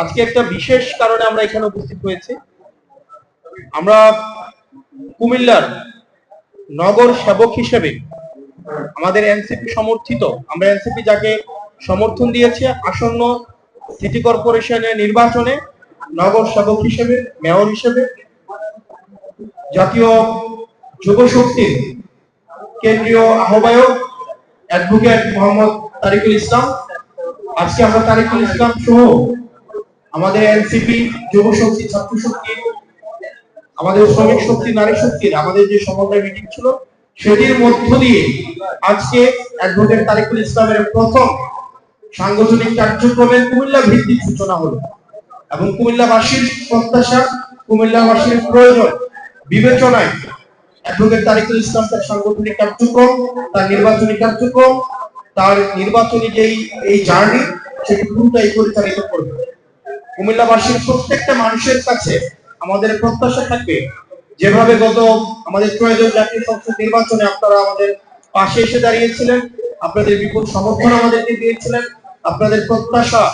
আজকে একটা বিশেষ কারণে আমরা এখানে উপস্থিত হয়েছি। আমরা কুমিল্লার নগর সেবক হিসেবে আমাদের এনসিপি সমর্থিত, আমরা এনসিপি যাকে সমর্থন দিয়েছে আসন্ন সিটি কর্পোরেশনের নির্বাচনে নগর সেবক হিসেবে, মেয়র হিসেবে জাতীয় যুব শক্তির কেন্দ্রীয় আহ্বায়ক অ্যাডভোকেট মোহাম্মদ তারিকুল ইসলাম, আজকে আমরা তারিকুল ইসলাম সহ আমাদের এনসিপি যুব শক্তি, ছাত্র শক্তি, আমাদের শ্রমিক শক্তি, নারী শক্তির আমাদের যে সমন্বয় মিটিং ছিল সেটির মধ্য দিয়ে আজকে অ্যাডভোকেট তারিকুল ইসলামের প্রথম সাংগঠনিক কার্যক্রমের কুমিল্লা ভিত্তিক সূচনা হলো এবং কুমিল্লাবাসীর প্রত্যাশা, কুমিল্লাবাসীর প্রয়োজন বিবেচনায় অ্যাডভোকেট তারিকুল ইসলাম তার সাংগঠনিক কার্যক্রম, তার নির্বাচনী কার্যক্রম, তার নির্বাচনী এই জার্নি সেটি পুরোটাই পরিচালিত করবে। কুমিল্লাবাসীর প্রত্যেকটা মানুষের কাছে আমাদের প্রত্যাশা থাকবে, যেভাবে গত আমাদের প্রয়োজন জাতীয় সংসদ নির্বাচনে আপনারা আমাদের পাশে এসে দাঁড়িয়েছিলেন, আপনাদের বিপুল সমর্থন আমাদেরকে দিয়েছিলেন, আপনাদের প্রত্যাশা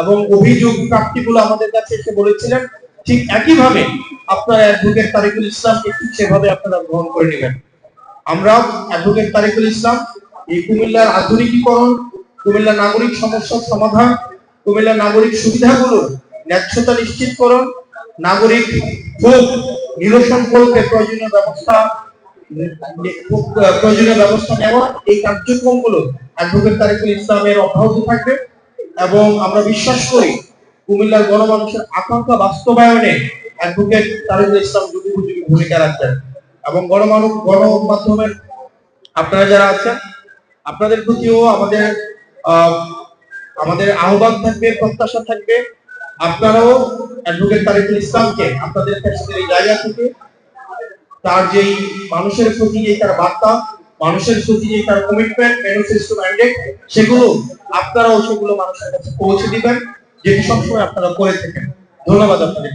এবং অভিযোগ প্রাপ্তিগুলো আমাদের কাছে এসে বলেছিলেন, ঠিক একইভাবে আপনারা অ্যাডভোকেট তারিকুল ইসলামকে ঠিক সেভাবে আপনারা গ্রহণ করে নেবেন। আমরা অ্যাডভোকেট তারিকুল ইসলাম এই কুমিল্লার আধুনিকীকরণ, কুমিল্লার নাগরিক সমস্যার সমাধান, কুমিল্লার নাগরিক সুবিধাগুলোর ন্যায্যতা নিশ্চিতকরণ, নাগরিক ভোগ নিরসন করতে প্রয়োজনীয় ব্যবস্থা নেওয়া, এই কার্যক্রমগুলো অ্যাডভোকেট তারিকুল ইসলামের অব্যাহত থাকবে এবং আমরা বিশ্বাস করি কুমিল্লার গণমানুষের আকাঙ্ক্ষা বাস্তবায়নে অ্যাডভোকেট তারিকুল ইসলাম যুগোপযোগী ভূমিকা রাখবেন এবং গণমাধ্যমের আপনারা যারা আছেন আপনাদের প্রতিও আমাদের আহ্বান থাকবে, প্রত্যাশা থাকবে, আপনারাও অ্যাডভোকেট তারিকুল ইসলামকে আপনাদের এই জায়গা থেকে তার যেই মানুষের প্রতি যে তার বার্তা, মানুষের প্রতি যে তার কমিটমেন্ট, ম্যানিফেস্টো ম্যান্ডেট, সেগুলো আপনারাও সেগুলো মানুষের কাছে পৌঁছে দিবেন, যেটি সবসময় আপনারা করে থাকেন। ধন্যবাদ আপনাদের।